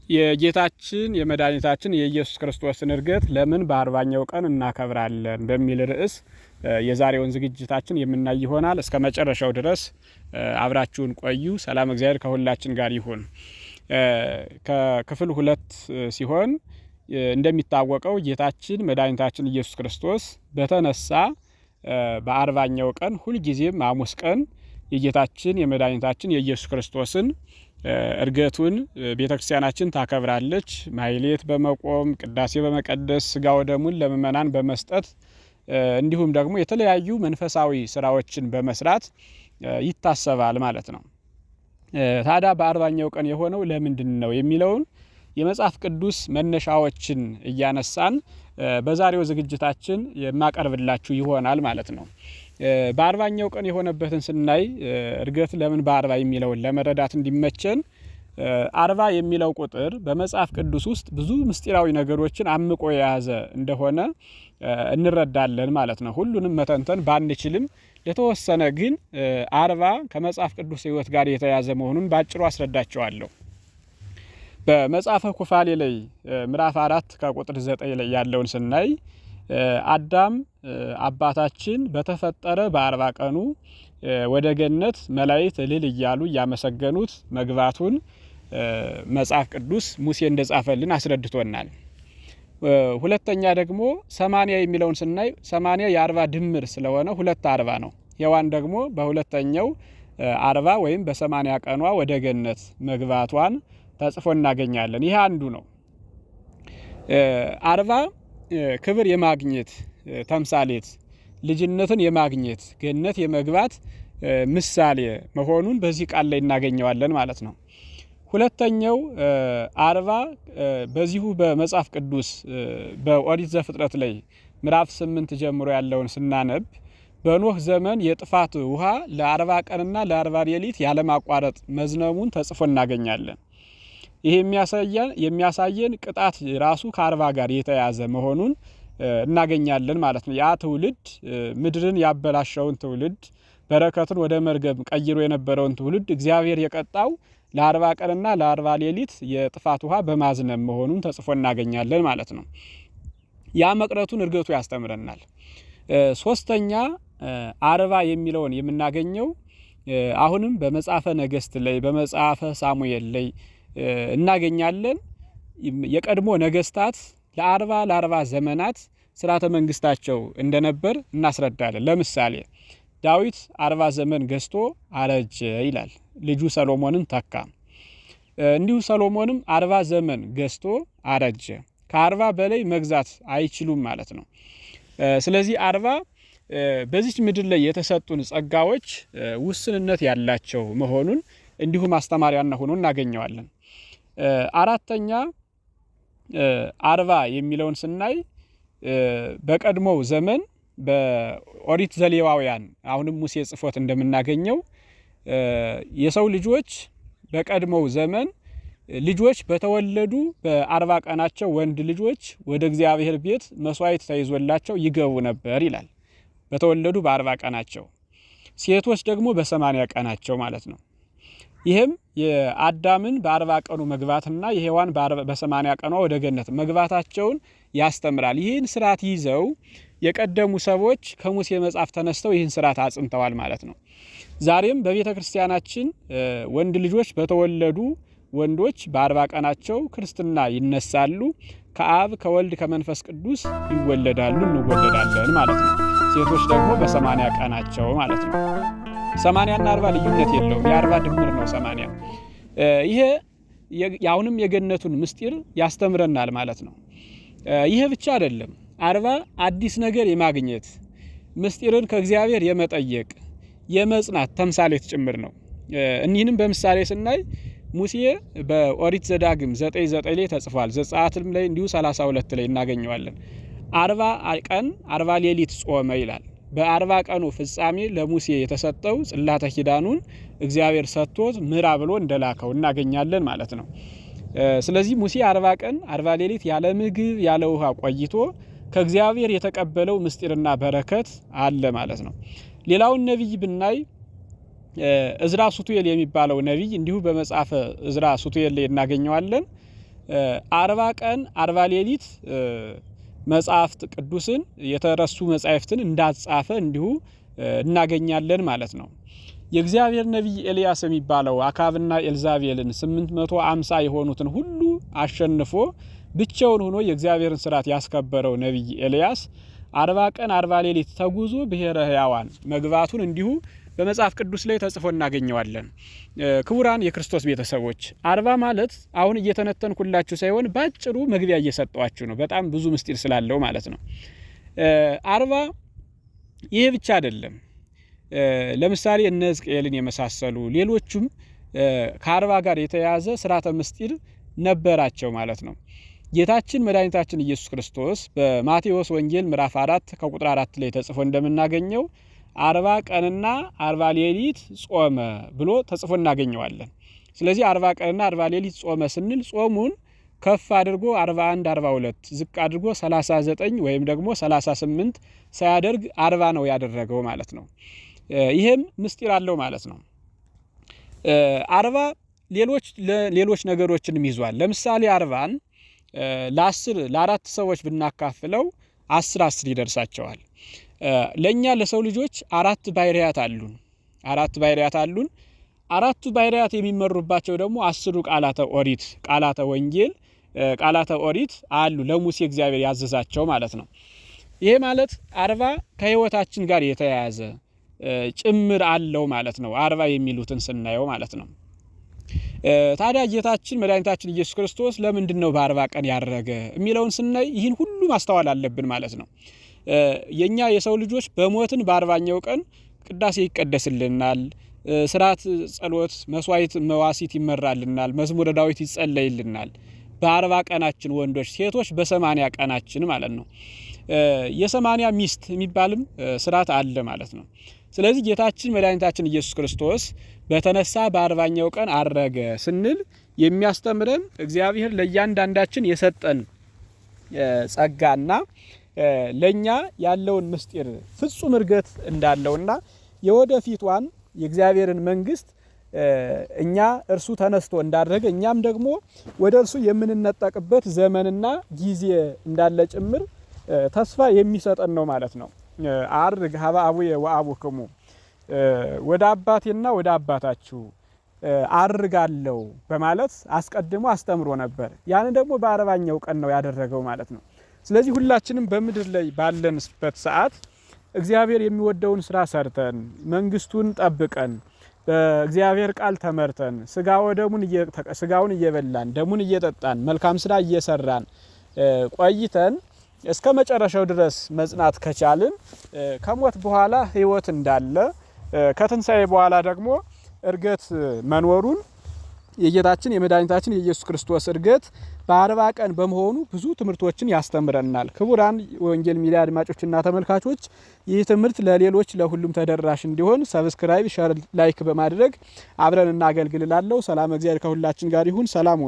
የጌታችን የመድኃኒታችን የኢየሱስ ክርስቶስን ዕርገት ለምን በ40ኛው ቀን እናከብራለን በሚል ርዕስ የዛሬውን ዝግጅታችን የምናይ ይሆናል። እስከ መጨረሻው ድረስ አብራችሁን ቆዩ። ሰላም እግዚአብሔር ከሁላችን ጋር ይሁን። ከክፍል 2 ሲሆን እንደሚታወቀው ጌታችን መድኃኒታችን ኢየሱስ ክርስቶስ በተነሳ በ40ኛው ቀን ሁልጊዜም ሐሙስ ቀን የጌታችን የመድኃኒታችን የኢየሱስ ክርስቶስን ዕርገቱን ቤተክርስቲያናችን ታከብራለች። ማህሌት በመቆም ቅዳሴ በመቀደስ ስጋ ወደሙን ለምእመናን በመስጠት እንዲሁም ደግሞ የተለያዩ መንፈሳዊ ስራዎችን በመስራት ይታሰባል ማለት ነው። ታዲያ በ40ኛው ቀን የሆነው ለምንድን ነው የሚለውን የመጽሐፍ ቅዱስ መነሻዎችን እያነሳን በዛሬው ዝግጅታችን የማቀርብላችሁ ይሆናል ማለት ነው። በ40ኛው ቀን የሆነበትን ስናይ ዕርገት ለምን በ40 የሚለውን ለመረዳት እንዲመቸን 40 የሚለው ቁጥር በመጽሐፍ ቅዱስ ውስጥ ብዙ ምስጢራዊ ነገሮችን አምቆ የያዘ እንደሆነ እንረዳለን ማለት ነው። ሁሉንም መተንተን ባንችልም ለተወሰነ ግን 40 ከመጽሐፍ ቅዱስ ሕይወት ጋር የተያዘ መሆኑን ባጭሩ አስረዳቸዋለሁ። በመጽሐፈ ኩፋሌ ላይ ምዕራፍ 4 ከቁጥር 9 ላይ ያለውን ስናይ አዳም አባታችን በተፈጠረ በ40 ቀኑ ወደ ገነት መላእክት እልል እያሉ እያመሰገኑት መግባቱን መጽሐፍ ቅዱስ ሙሴ እንደጻፈልን አስረድቶናል። ሁለተኛ ደግሞ 80 የሚለውን ስናይ 80 የ40 ድምር ስለሆነ 240 ነው። ሔዋን ደግሞ በሁለተኛው 40 ወይም በ80 ቀኗ ወደ ገነት መግባቷን ተጽፎ እናገኛለን። ይህ አንዱ ነው። 40 ክብር የማግኘት ተምሳሌት፣ ልጅነትን የማግኘት ገነት የመግባት ምሳሌ መሆኑን በዚህ ቃል ላይ እናገኘዋለን ማለት ነው። ሁለተኛው 40 በዚሁ በመጽሐፍ ቅዱስ በኦሪት ዘፍጥረት ላይ ምዕራፍ 8 ጀምሮ ያለውን ስናነብ በኖህ ዘመን የጥፋት ውሃ ለ40 ቀንና ለ40 ሌሊት ያለማቋረጥ መዝነቡን ተጽፎ እናገኛለን። ይሄ የሚያሳየን ቅጣት ራሱ ከ40 ጋር የተያዘ መሆኑን እናገኛለን ማለት ነው። ያ ትውልድ ምድርን ያበላሸውን ትውልድ በረከትን ወደ መርገም ቀይሮ የነበረውን ትውልድ እግዚአብሔር የቀጣው ለ40 ቀንና ለ40 ሌሊት የጥፋት ውሃ በማዝነብ መሆኑን ተጽፎ እናገኛለን ማለት ነው። ያ መቅረቱን ዕርገቱ ያስተምረናል። ሶስተኛ 40 የሚለውን የምናገኘው አሁንም በመጽሐፈ ነገሥት ላይ በመጽሐፈ ሳሙኤል ላይ እናገኛለን። የቀድሞ ነገስታት ለ40 ዘመናት ስርዓተ መንግስታቸው እንደነበር እናስረዳለን። ለምሳሌ ዳዊት 40 ዘመን ገዝቶ አረጀ ይላል፣ ልጁ ሰሎሞንን ተካ። እንዲሁ ሰሎሞንም 40 ዘመን ገዝቶ አረጀ። ከ40 በላይ መግዛት አይችሉም ማለት ነው። ስለዚህ 40 በዚች ምድር ላይ የተሰጡን ጸጋዎች ውስንነት ያላቸው መሆኑን እንዲሁ ማስተማሪያና ሆኖ እናገኘዋለን። አራተኛ 40 የሚለውን ስናይ በቀድሞው ዘመን በኦሪት ዘሌዋውያን አሁንም ሙሴ ጽፎት እንደምናገኘው የሰው ልጆች በቀድሞው ዘመን ልጆች በተወለዱ በ40 ቀናቸው ወንድ ልጆች ወደ እግዚአብሔር ቤት መስዋዕት ተይዞላቸው ይገቡ ነበር ይላል። በተወለዱ በ40 ቀናቸው፣ ሴቶች ደግሞ በ80 ቀናቸው ማለት ነው። ይህም የአዳምን በ40 ቀኑ መግባትና የሔዋን በ80 ቀኗ ወደ ገነት መግባታቸውን ያስተምራል። ይህን ስርዓት ይዘው የቀደሙ ሰዎች ከሙሴ መጽሐፍ ተነስተው ይህን ስርዓት አጽንተዋል ማለት ነው። ዛሬም በቤተ ክርስቲያናችን ወንድ ልጆች በተወለዱ ወንዶች በ40 ቀናቸው ክርስትና ይነሳሉ። ከአብ ከወልድ ከመንፈስ ቅዱስ ይወለዳሉ፣ እንወለዳለን ማለት ነው። ሴቶች ደግሞ በ80 ቀናቸው ማለት ነው። 80 እና 40 ልዩነት የለውም። የ40 ድምር ነው 80። ይሄ አሁንም የገነቱን ምስጢር ያስተምረናል ማለት ነው። ይሄ ብቻ አይደለም። 40 አዲስ ነገር የማግኘት ምስጢርን ከእግዚአብሔር የመጠየቅ የመጽናት ተምሳሌት ጭምር ነው። እኒህንም በምሳሌ ስናይ ሙሴ በኦሪት ዘዳግም 9:9 ላይ ተጽፏል። ዘጸአትም ላይ እንዲሁ 32 ላይ እናገኘዋለን። 40 ቀን 40 ሌሊት ጾመ ይላል። በ40 ቀኑ ፍጻሜ ለሙሴ የተሰጠው ጽላተ ኪዳኑን እግዚአብሔር ሰጥቶት ምራ ብሎ እንደላከው እናገኛለን ማለት ነው። ስለዚህ ሙሴ 40 ቀን 40 ሌሊት ያለ ምግብ ያለ ውሃ ቆይቶ ከእግዚአብሔር የተቀበለው ምስጢርና በረከት አለ ማለት ነው። ሌላውን ነቢይ ብናይ እዝራ ሱቱኤል የሚባለው ነቢይ እንዲሁ በመጽሐፈ እዝራ ሱቱኤል ላይ እናገኘዋለን። 40 ቀን 40 ሌሊት መጽሐፍት ቅዱስን የተረሱ መጻሕፍትን እንዳጻፈ እንዲሁ እናገኛለን ማለት ነው። የእግዚአብሔር ነቢይ ኤልያስ የሚባለው አካብና ኤልዛቤልን 850 የሆኑትን ሁሉ አሸንፎ ብቻውን ሆኖ የእግዚአብሔርን ሥርዓት ያስከበረው ነቢይ ኤልያስ 40 ቀን 40 ሌሊት ተጉዞ ብሔረ ሕያዋን መግባቱን እንዲሁ በመጽሐፍ ቅዱስ ላይ ተጽፎ እናገኘዋለን። ክቡራን የክርስቶስ ቤተሰቦች 40 ማለት አሁን እየተነተንኩላችሁ ሳይሆን ባጭሩ መግቢያ እየሰጠዋችሁ ነው። በጣም ብዙ ምስጢር ስላለው ማለት ነው። 40 ይሄ ብቻ አይደለም። ለምሳሌ እነ ሕዝቅኤልን የመሳሰሉ ሌሎቹም ከ40 ጋር የተያያዘ ስርዓተ ምስጢር ነበራቸው ማለት ነው። ጌታችን መድኃኒታችን ኢየሱስ ክርስቶስ በማቴዎስ ወንጌል ምዕራፍ 4 ከቁጥር 4 ላይ ተጽፎ እንደምናገኘው 40 ቀንና 40 ሌሊት ጾመ ብሎ ተጽፎ እናገኘዋለን። ስለዚህ 40 ቀንና 40 ሌሊት ጾመ ስንል ጾሙን ከፍ አድርጎ 41 42 ዝቅ አድርጎ 39 ወይም ደግሞ 38 ሳያደርግ 40 ነው ያደረገው ማለት ነው። ይሄም ምስጢር አለው ማለት ነው። 40 ሌሎች ነገሮችንም ይዟል። ለምሳሌ 40ን ለ4 ሰዎች ብናካፍለው 10 ይደርሳቸዋል። ለኛ ለሰው ልጆች 4 ባህሪያት አሉን። 4 ባህሪያት አሉን። 4ቱ ባህሪያት የሚመሩባቸው ደግሞ 10 ቃላተ ኦሪት፣ ቃላተ ወንጌል፣ ቃላተ ኦሪት አሉ ለሙሴ እግዚአብሔር ያዘዛቸው ማለት ነው። ይሄ ማለት 40 ከህይወታችን ጋር የተያያዘ ጭምር አለው ማለት ነው። 40 የሚሉትን ስናየው ማለት ነው። ታዲያ ጌታችን መድኃኒታችን ኢየሱስ ክርስቶስ ለምንድን ነው በ40 ቀን ያረገ የሚለውን ስናይ ይህን ሁሉ ማስተዋል አለብን ማለት ነው። የኛ የሰው ልጆች በሞትን በ40ኛው ቀን ቅዳሴ ይቀደስልናል፣ ስርዓት ጸሎት፣ መስዋዕት መዋሲት ይመራልናል፣ መዝሙረ ዳዊት ይጸለይልናል። በ40 ቀናችን ወንዶች፣ ሴቶች በ80 ቀናችን ማለት ነው። የ80 ሚስት የሚባልም ስርዓት አለ ማለት ነው። ስለዚህ ጌታችን መድኃኒታችን ኢየሱስ ክርስቶስ በተነሳ በ40ኛው ቀን አረገ ስንል የሚያስተምረን እግዚአብሔር ለእያንዳንዳችን የሰጠን ጸጋና ለኛ ያለውን ምስጢር ፍጹም እርገት እንዳለውና የወደፊቷን የእግዚአብሔርን መንግስት እኛ እርሱ ተነስቶ እንዳደረገ እኛም ደግሞ ወደ እርሱ የምንነጠቅበት ዘመንና ጊዜ እንዳለ ጭምር ተስፋ የሚሰጠን ነው ማለት ነው። አርግ ሀበ አቡየ ወአቡክሙ፣ ወደ አባቴና ወደ አባታችሁ አርጋለሁ በማለት አስቀድሞ አስተምሮ ነበር። ያን ደግሞ በ40ኛው ቀን ነው ያደረገው ማለት ነው። ስለዚህ ሁላችንም በምድር ላይ ባለንበት ሰዓት እግዚአብሔር የሚወደውን ስራ ሰርተን መንግስቱን ጠብቀን በእግዚአብሔር ቃል ተመርተን ስጋውን እየበላን ደሙን እየጠጣን መልካም ስራ እየሰራን ቆይተን እስከ መጨረሻው ድረስ መጽናት ከቻልን ከሞት በኋላ ህይወት እንዳለ ከትንሳኤ በኋላ ደግሞ እርገት መኖሩን የጌታችን የመድኃኒታችን የኢየሱስ ክርስቶስ እርገት በ40 ቀን በመሆኑ ብዙ ትምህርቶችን ያስተምረናል። ክቡራን ወንጌል ሚዲያ አድማጮችና ተመልካቾች ይህ ትምህርት ለሌሎች ለሁሉም ተደራሽ እንዲሆን ሰብስክራይብ፣ ሼር፣ ላይክ በማድረግ አብረን እናገልግልላለሁ። ሰላም እግዚአብሔር ከሁላችን ጋር ይሁን። ሰላም